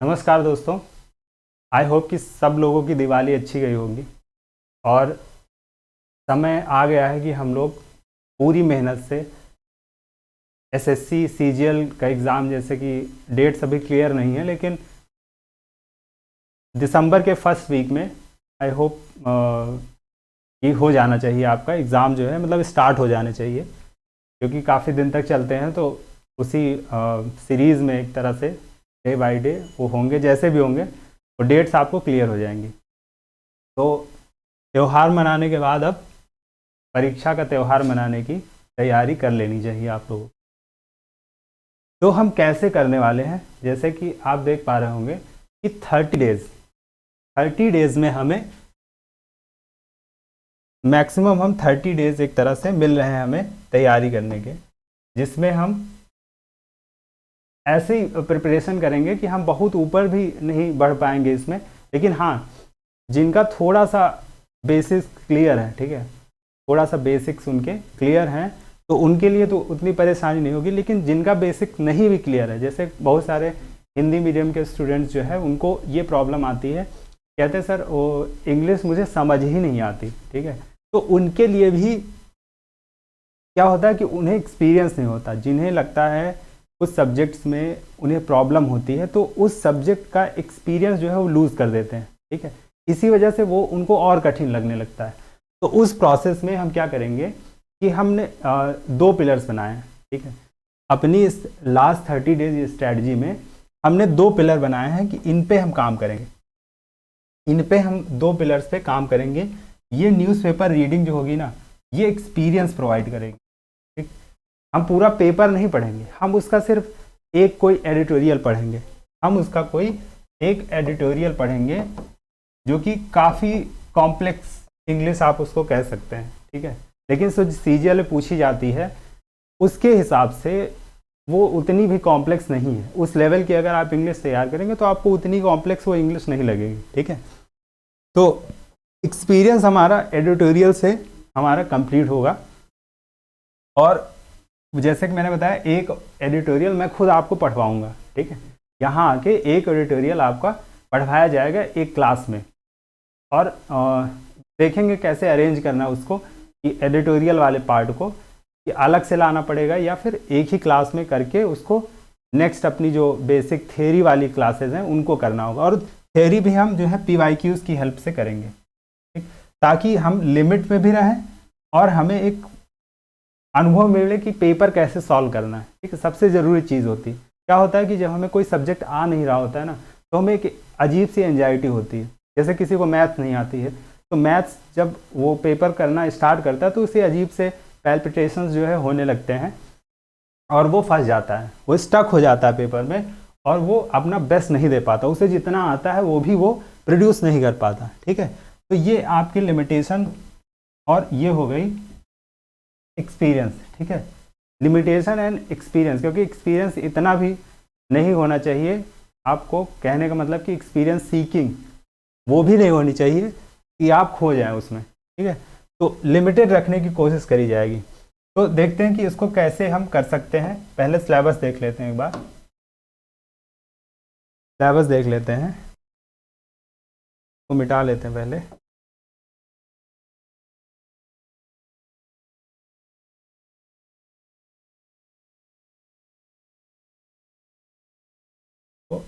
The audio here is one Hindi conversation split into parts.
नमस्कार दोस्तों। आई होप कि सब लोगों की दिवाली अच्छी गई होगी और समय आ गया है कि हम लोग पूरी मेहनत से एसएससी सीजीएल का एग्ज़ाम, जैसे कि डेट्स अभी क्लियर नहीं है, लेकिन दिसंबर के फर्स्ट वीक में आई होप ये हो जाना चाहिए। आपका एग्ज़ाम जो है मतलब स्टार्ट हो जाने चाहिए, क्योंकि काफ़ी दिन तक चलते हैं। तो उसी सीरीज़ में एक तरह से डे बाय डे वो होंगे, जैसे भी होंगे वो डेट्स आपको क्लियर हो जाएंगी। तो त्यौहार मनाने के बाद अब परीक्षा का त्यौहार मनाने की तैयारी कर लेनी चाहिए आप लोगों को। तो हम कैसे करने वाले हैं, जैसे कि आप देख पा रहे होंगे कि 30 डेज़ में हमें मैक्सिमम हम 30 डेज़ एक तरह से मिल रहे हैं हमें तैयारी करने के, जिसमें हम ऐसे ही प्रिपरेशन करेंगे कि हम बहुत ऊपर भी नहीं बढ़ पाएंगे इसमें, लेकिन हाँ, जिनका थोड़ा सा बेसिक्स क्लियर है, ठीक है, थोड़ा सा बेसिक्स उनके क्लियर हैं, तो उनके लिए तो उतनी परेशानी नहीं होगी। लेकिन जिनका बेसिक नहीं भी क्लियर है, जैसे बहुत सारे हिंदी मीडियम के स्टूडेंट्स जो है उनको ये प्रॉब्लम आती है, कहते हैं सर वो इंग्लिश मुझे समझ ही नहीं आती, ठीक है। तो उनके लिए भी क्या होता है कि उन्हें एक्सपीरियंस नहीं होता, जिन्हें लगता है उस सब्जेक्ट्स में उन्हें प्रॉब्लम होती है, तो उस सब्जेक्ट का एक्सपीरियंस जो है वो लूज़ कर देते हैं, ठीक है। इसी वजह से वो उनको और कठिन लगने लगता है। तो उस प्रोसेस में हम क्या करेंगे कि हमने 2 पिलर्स बनाए हैं, ठीक है। अपनी इस लास्ट 30 डेज स्ट्रैटेजी में हमने 2 पिलर बनाए हैं कि इन पे हम काम करेंगे, इन पे हम 2 पिलर्स पे काम करेंगे। ये न्यूज़पेपर रीडिंग जो होगी ना, ये एक्सपीरियंस प्रोवाइड करेगी, ठीक। हम पूरा पेपर नहीं पढ़ेंगे, हम उसका सिर्फ एक कोई एडिटोरियल पढ़ेंगे, हम उसका कोई एक एडिटोरियल पढ़ेंगे जो कि काफ़ी कॉम्प्लेक्स इंग्लिश आप उसको कह सकते हैं, ठीक है। लेकिन जो सीजीएल में पूछी जाती है उसके हिसाब से वो उतनी भी कॉम्प्लेक्स नहीं है। उस लेवल की अगर आप इंग्लिश तैयार करेंगे तो आपको उतनी कॉम्प्लेक्स वो इंग्लिश नहीं लगेगी, ठीक है। तो एक्सपीरियंस हमारा एडिटोरियल से हमारा कंप्लीट होगा, और जैसे कि मैंने बताया एक एडिटोरियल मैं खुद आपको पढ़वाऊँगा, ठीक है। यहाँ आके एक एडिटोरियल आपका पढ़वाया जाएगा एक क्लास में, और देखेंगे कैसे अरेंज करना है उसको, कि एडिटोरियल वाले पार्ट को कि अलग से लाना पड़ेगा या फिर एक ही क्लास में करके उसको नेक्स्ट अपनी जो बेसिक थ्योरी वाली क्लासेज हैं उनको करना होगा। और थ्योरी भी हम जो है PYQs की हेल्प से करेंगे, ठीक, ताकि हम लिमिट में भी रहें और हमें एक अनुभव मिले कि पेपर कैसे सॉल्व करना है, ठीक है। सबसे ज़रूरी चीज़ होती है, क्या होता है कि जब हमें कोई सब्जेक्ट आ नहीं रहा होता है ना, तो हमें एक अजीब सी एंजाइटी होती है। जैसे किसी को मैथ्स नहीं आती है, तो मैथ्स जब वो पेपर करना स्टार्ट करता है तो उसे अजीब से पैल्पिटेशंस जो है होने लगते हैं, और वो फंस जाता है, वो स्टक हो जाता है पेपर में, और वो अपना बेस्ट नहीं दे पाता, उसे जितना आता है वो भी वो प्रोड्यूस नहीं कर पाता, ठीक है। तो ये आपकी लिमिटेशन, और ये हो गई एक्सपीरियंस, ठीक है। लिमिटेशन एंड एक्सपीरियंस, क्योंकि एक्सपीरियंस इतना भी नहीं होना चाहिए, आपको कहने का मतलब कि एक्सपीरियंस सीकिंग वो भी नहीं होनी चाहिए कि आप खो जाएं उसमें, ठीक है। तो लिमिटेड रखने की कोशिश करी जाएगी। तो देखते हैं कि इसको कैसे हम कर सकते हैं। पहले सिलेबस देख लेते हैं, एक बार सिलेबस देख लेते हैं, तो मिटा लेते हैं पहले। तो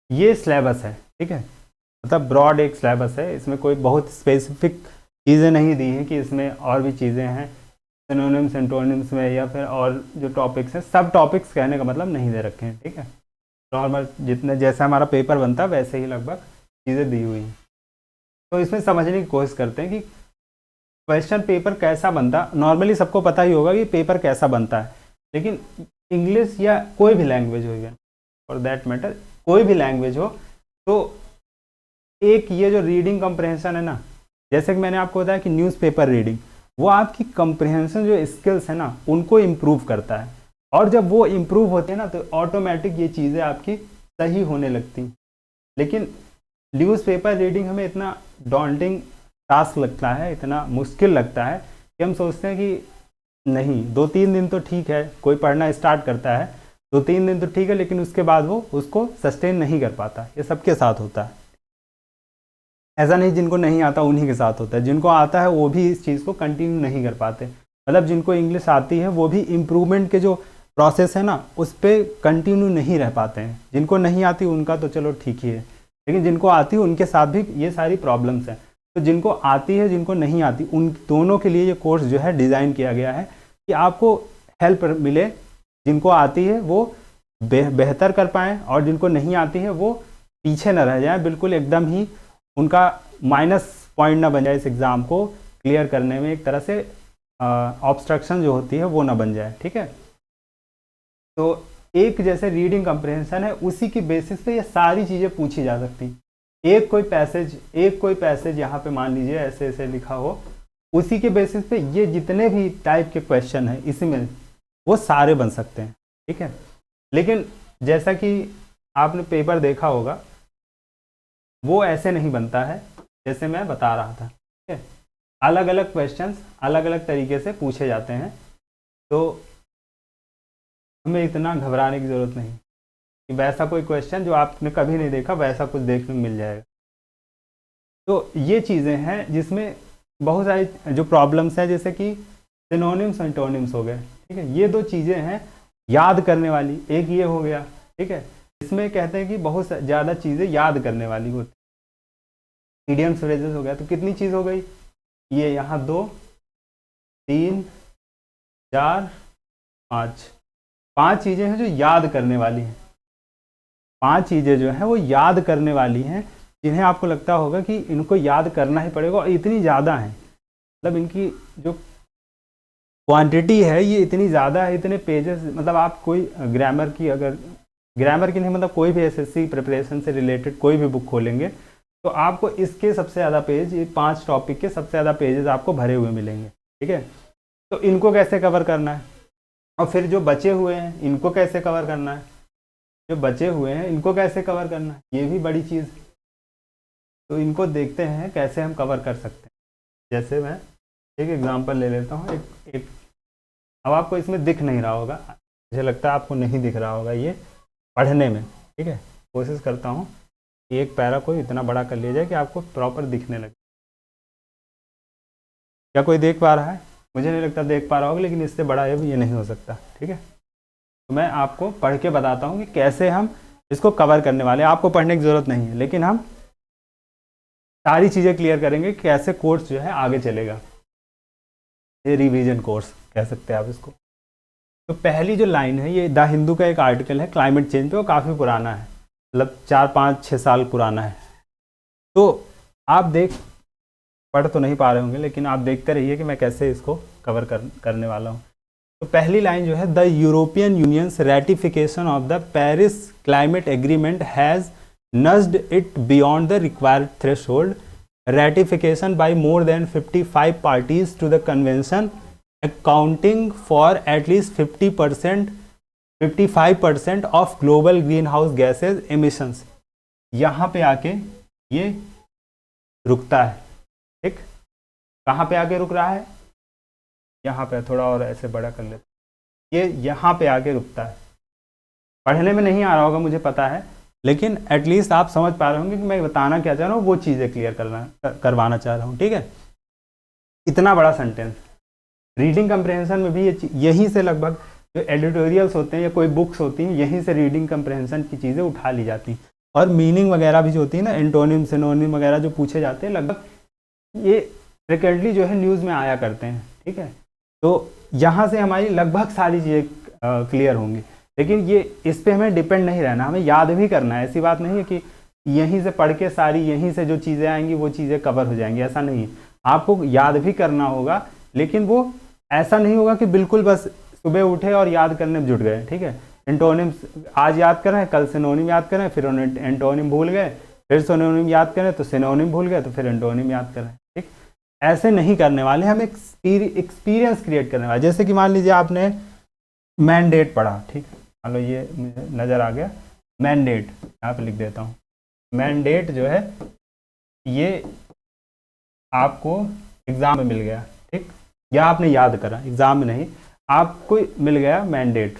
ये सिलेबस है, ठीक है, मतलब ब्रॉड एक सिलेबस है, इसमें कोई बहुत स्पेसिफिक चीज़ें नहीं दी हैं कि इसमें और भी चीज़ें हैं सिनोनिम्स एंटोनिम्स में, या फिर और जो टॉपिक्स हैं, सब टॉपिक्स कहने का मतलब नहीं दे रखे हैं, ठीक है। नॉर्मल जितने जैसा हमारा पेपर बनता है वैसे ही लगभग चीज़ें दी हुई हैं। तो इसमें समझने की कोशिश करते हैं कि क्वेश्चन पेपर कैसा बनता। नॉर्मली सबको पता ही होगा कि पेपर कैसा बनता है, लेकिन इंग्लिश या कोई भी लैंग्वेज हो, फॉर दैट मैटर कोई भी लैंग्वेज हो, तो एक ये जो रीडिंग कम्प्रहेंशन है ना, जैसे कि मैंने आपको बताया कि न्यूज़पेपर रीडिंग, वो आपकी कम्प्रहेंशन जो स्किल्स है ना उनको इम्प्रूव करता है, और जब वो इम्प्रूव होते हैं ना तो ऑटोमेटिक ये चीज़ें आपकी सही होने लगती। लेकिन न्यूज़पेपर रीडिंग हमें इतना डॉन्टिंग टास्क लगता है, इतना मुश्किल लगता है कि हम सोचते हैं कि नहीं, 2-3 दिन तो ठीक है, कोई पढ़ना स्टार्ट करता है 2-3 दिन तो ठीक है, लेकिन उसके बाद वो उसको सस्टेन नहीं कर पाता। ये सबके साथ होता है, ऐसा नहीं जिनको नहीं आता उन्हीं के साथ होता है, जिनको आता है वो भी इस चीज़ को कंटिन्यू नहीं कर पाते। मतलब जिनको इंग्लिश आती है वो भी इम्प्रूवमेंट के जो प्रोसेस है ना उस पर कंटिन्यू नहीं रह पाते हैं। जिनको नहीं आती उनका तो चलो ठीक ही है, लेकिन जिनको आती है उनके साथ भी ये सारी प्रॉब्लम्स हैं। तो जिनको आती है जिनको नहीं आती उन दोनों के लिए ये कोर्स जो है डिज़ाइन किया गया है कि आपको हेल्प मिले। जिनको आती है वो बेहतर कर पाएँ और जिनको नहीं आती है वो पीछे न रह जाए, बिल्कुल एकदम ही उनका माइनस पॉइंट ना बन जाए इस एग्ज़ाम को क्लियर करने में, एक तरह से ऑब्स्ट्रक्शन जो होती है वो ना बन जाए। ठीक है, तो एक जैसे रीडिंग कंप्रहेंशन है उसी की बेसिस पे ये सारी चीज़ें पूछी जा सकती। एक कोई पैसेज यहाँ पे मान लीजिए ऐसे ऐसे लिखा हो, उसी के बेसिस पे ये जितने भी टाइप के क्वेश्चन हैं इसमें वो सारे बन सकते हैं। ठीक है, लेकिन जैसा कि आपने पेपर देखा होगा वो ऐसे नहीं बनता है जैसे मैं बता रहा था। ठीक है, अलग अलग क्वेश्चंस अलग अलग तरीके से पूछे जाते हैं, तो हमें इतना घबराने की ज़रूरत नहीं कि वैसा कोई क्वेश्चन जो आपने कभी नहीं देखा वैसा कुछ देखने को मिल जाएगा। तो ये चीज़ें हैं जिसमें बहुत सारी जो प्रॉब्लम्स हैं, जैसे कि सिनोनिम्स एंटोनिम्स हो गए। ठीक है, ये दो चीज़ें हैं याद करने वाली, एक ये हो गया। ठीक है, इसमें कहते हैं कि बहुत ज़्यादा चीज़ें याद करने वाली होती। इडियम्स फ्रेजेस हो गया, तो कितनी चीज़ हो गई, ये यहाँ 2 3 4 5 चीज़ें हैं जो याद करने वाली हैं। 5 चीज़ें जो हैं वो याद करने वाली हैं, जिन्हें आपको लगता होगा कि इनको याद करना ही पड़ेगा, और इतनी ज़्यादा हैं, मतलब इनकी जो क्वांटिटी है ये इतनी ज़्यादा है, इतने पेजेस। मतलब आप कोई ग्रामर की, अगर ग्रामर की नहीं मतलब कोई भी एसएससी प्रिपरेशन से रिलेटेड कोई भी बुक खोलेंगे तो आपको इसके सबसे ज़्यादा पेज, ये 5 टॉपिक के सबसे ज़्यादा पेजेस आपको भरे हुए मिलेंगे। ठीक है, तो इनको कैसे कवर करना है, और फिर जो बचे हुए हैं इनको कैसे कवर करना है, जो बचे हुए हैं इनको कैसे कवर करना है, ये भी बड़ी चीज़। तो इनको देखते हैं कैसे हम कवर कर सकते हैं। जैसे मैं एक एग्जांपल ले लेता हूँ, एक अब आपको इसमें दिख नहीं रहा होगा, मुझे लगता है आपको नहीं दिख रहा होगा ये पढ़ने में। ठीक है, कोशिश करता हूँ कि एक पैरा को इतना बड़ा कर लिया जाए कि आपको प्रॉपर दिखने लगे। क्या कोई देख पा रहा है? मुझे नहीं लगता देख पा रहा होगा, लेकिन इससे बड़ा ये नहीं हो सकता। ठीक है, तो मैं आपको पढ़ के बताता हूँ कि कैसे हम इसको कवर करने वाले हैं। आपको पढ़ने की ज़रूरत नहीं है, लेकिन हम सारी चीज़ें क्लियर करेंगे कैसे कोर्स जो है आगे चलेगा। ये रिवीजन कोर्स कह सकते हैं आप इसको। तो पहली जो लाइन है ये द हिंदू का एक आर्टिकल है क्लाइमेट चेंज पे, वो काफ़ी पुराना है, मतलब 4-5-6 साल पुराना है। तो आप पढ़ तो नहीं पा रहे होंगे, लेकिन आप देखते रहिए कि मैं कैसे इसको कवर करने वाला हूँ। तो पहली लाइन जो है, the European union's ratification of the Paris climate agreement has nudged it beyond the required threshold, ratification by more than 55 parties to the convention accounting for at least 55% of global greenhouse gases emissions। यहाँ पे आके ये रुकता है। ठीक, कहाँ पे आके रुक रहा है, यहाँ पे, थोड़ा और ऐसे बड़ा कर लेते, ये यहाँ पे आके रुकता है। पढ़ने में नहीं आ रहा होगा मुझे पता है, लेकिन एटलीस्ट आप समझ पा रहे होंगे कि मैं बताना क्या चाह रहा हूँ, वो चीज़ें क्लियर करवाना चाह रहा हूँ। ठीक है, इतना बड़ा सेंटेंस रीडिंग कंप्रहेंशन में भी यहीं से लगभग जो एडिटोरियल्स होते हैं या कोई बुक्स होती हैं, यहीं से रीडिंग कंप्रहेंशन की चीज़ें उठा ली जाती हैं। और मीनिंग वगैरह भी जो होती है ना, एंटोनिम सिनोनिम वगैरह जो पूछे जाते हैं, लगभग ये फ्रिक्वेंटली जो है न्यूज़ में आया करते हैं। ठीक है, तो यहाँ से हमारी लगभग सारी चीज़ें क्लियर होंगी, लेकिन ये इस पे हमें डिपेंड नहीं रहना, हमें याद भी करना है। ऐसी बात नहीं है कि यहीं से पढ़ के सारी यहीं से जो चीज़ें आएंगी वो चीज़ें कवर हो जाएंगी, ऐसा नहीं है। आपको याद भी करना होगा, लेकिन वो ऐसा नहीं होगा कि बिल्कुल बस सुबह उठे और याद करने में जुट गए। ठीक है, एंटोनिम्स आज याद कर रहे हैं, कल सिनोनिम याद करें, फिर एंटोनिम भूल गए, फिर सिनोनिम याद करें तो सिनोनिम भूल गए, तो फिर एंटोनिम याद कर रहे हैं। ठीक, ऐसे नहीं करने वाले, हम एक्सपीरियंस क्रिएट करने वाले। जैसे कि मान लीजिए आपने मैंडेट पढ़ा, ठीक है, चलो ये मुझे नज़र आ गया, मैंडेट यहाँ पे लिख देता हूँ। मैंडेट जो है ये आपको एग्ज़ाम में मिल गया। ठीक, या आपने याद करा एग्जाम में नहीं, आपको मिल गया मैंडेट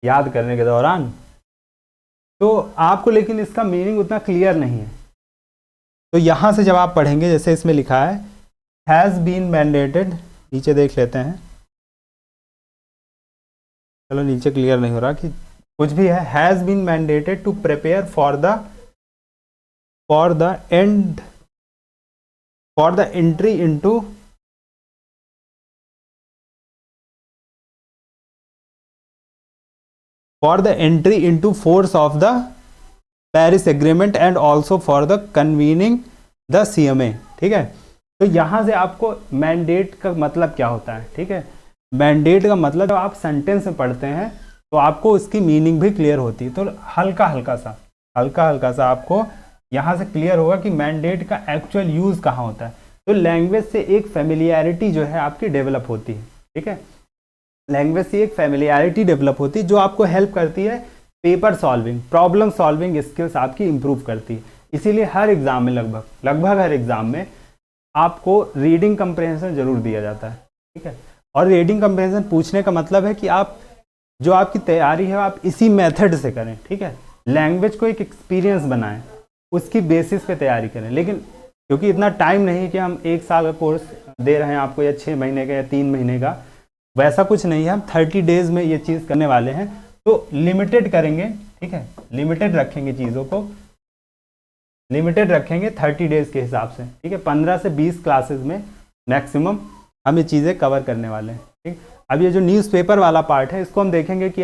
याद करने के दौरान, तो आपको लेकिन इसका मीनिंग उतना क्लियर नहीं है। तो यहाँ से जब आप पढ़ेंगे, जैसे इसमें लिखा है हैज़ बीन मैंडेटेड, नीचे देख लेते हैं, चलो नीचे क्लियर नहीं हो रहा कि कुछ भी है, has been mandated to prepare for the entry into force of the Paris Agreement and also for the convening the CMA। ठीक है, तो यहाँ से आपको मैंडेट का मतलब क्या होता है। ठीक है, मैंडेट का मतलब जब आप सेंटेंस में पढ़ते हैं तो आपको उसकी मीनिंग भी क्लियर होती है। तो हल्का हल्का सा आपको यहाँ से क्लियर होगा कि मैंडेट का एक्चुअल यूज़ कहाँ होता है। तो लैंग्वेज से एक फेमिलियरिटी जो है आपकी डेवलप होती है। ठीक है, लैंग्वेज से एक फेमिलियरिटी डेवलप होती है जो आपको हेल्प करती है paper solving, problem solving skills आपकी इंप्रूव करती है। इसीलिए हर एग्ज़ाम में लगभग हर एग्ज़ाम में आपको रीडिंग कंप्रेहेंशन जरूर दिया जाता है। ठीक है, और रीडिंग कंप्रेहेंशन पूछने का मतलब है कि आप जो आपकी तैयारी है आप इसी मेथड से करें। ठीक है, लैंग्वेज को एक एक्सपीरियंस बनाएं, उसकी बेसिस पे तैयारी करें। लेकिन क्योंकि इतना टाइम नहीं कि हम 1 साल का कोर्स दे रहे हैं आपको, या 6 महीने का या 3 महीने का, वैसा कुछ नहीं है। हम 30 डेज़ में ये चीज़ करने वाले हैं, तो लिमिटेड करेंगे। ठीक है, लिमिटेड रखेंगे, चीज़ों को लिमिटेड रखेंगे 30 डेज़ के हिसाब से। ठीक है, 15 से 20 क्लासेस में मैक्सिमम हम ये चीज़ें कवर करने वाले हैं। ठीक, अब ये जो न्यूज़पेपर वाला पार्ट है इसको हम देखेंगे कि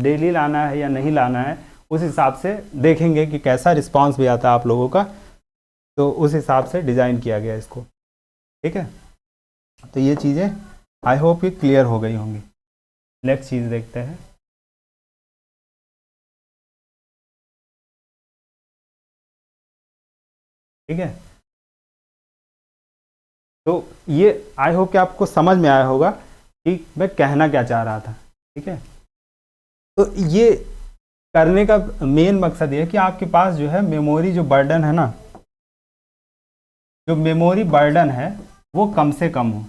डेली लाना है या नहीं लाना है, उस हिसाब से देखेंगे कि कैसा रिस्पांस भी आता है आप लोगों का, तो उस हिसाब से डिज़ाइन किया गया इसको। ठीक है, तो ये चीज़ें आई होप ये क्लियर हो गई होंगी। नेक्स्ट चीज़ देखते हैं। ठीक है, तो ये आई होप कि आपको समझ में आया होगा कि मैं कहना क्या चाह रहा था। ठीक है, तो ये करने का मेन मकसद ये है कि आपके पास जो है मेमोरी जो बर्डन है ना, जो मेमोरी बर्डन है वो कम से कम हो,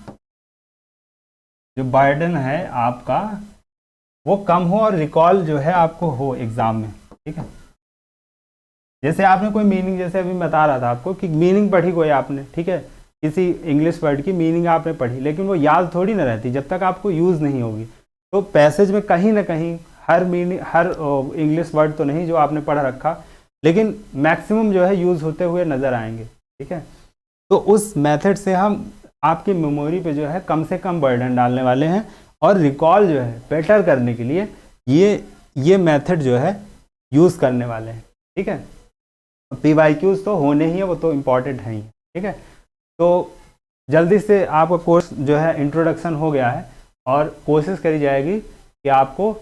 जो बर्डन है आपका वो कम हो और रिकॉल जो है आपको हो एग्ज़ाम में। ठीक है, जैसे आपने कोई मीनिंग, जैसे अभी बता रहा था आपको कि मीनिंग पढ़ी कोई आपने, ठीक है, किसी इंग्लिश वर्ड की मीनिंग आपने पढ़ी, लेकिन वो याद थोड़ी ना रहती जब तक आपको यूज़ नहीं होगी। तो पैसेज में कहीं ना कहीं हर मीनिंग, हर इंग्लिश वर्ड तो नहीं जो आपने पढ़ रखा, लेकिन मैक्सिमम जो है यूज़ होते हुए नज़र आएंगे। ठीक है, तो उस मेथड से हम आपकी मेमोरी पे जो है कम से कम बर्डन डालने वाले हैं, और रिकॉल जो है बेटर करने के लिए ये मेथड जो है यूज़ करने वाले हैं। ठीक है, PYQs तो होने ही है, वो तो इम्पॉर्टेंट है ही। ठीक है, तो जल्दी से आपका कोर्स जो है इंट्रोडक्शन हो गया है, और कोशिश करी जाएगी कि आपको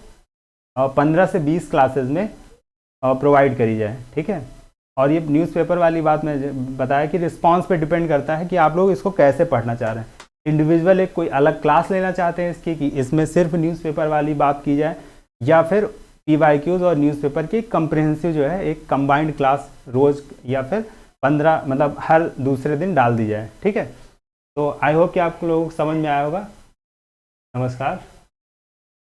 15 से 20 क्लासेस में प्रोवाइड करी जाए। ठीक है, और ये न्यूज़पेपर वाली बात मैं बताया कि रिस्पांस पे डिपेंड करता है कि आप लोग इसको कैसे पढ़ना चाह रहे हैं। इंडिविजुअल एक कोई अलग क्लास लेना चाहते हैं इसकी, कि इसमें सिर्फ न्यूज़पेपर वाली बात की जाए, या फिर PYQs और न्यूज़पेपर की कंप्रिहेंसिव जो है एक कंबाइंड क्लास रोज़ या फिर 15 मतलब हर दूसरे दिन डाल दी जाए। ठीक है, तो आई होप कि आप लोगों को समझ में आया होगा। नमस्कार।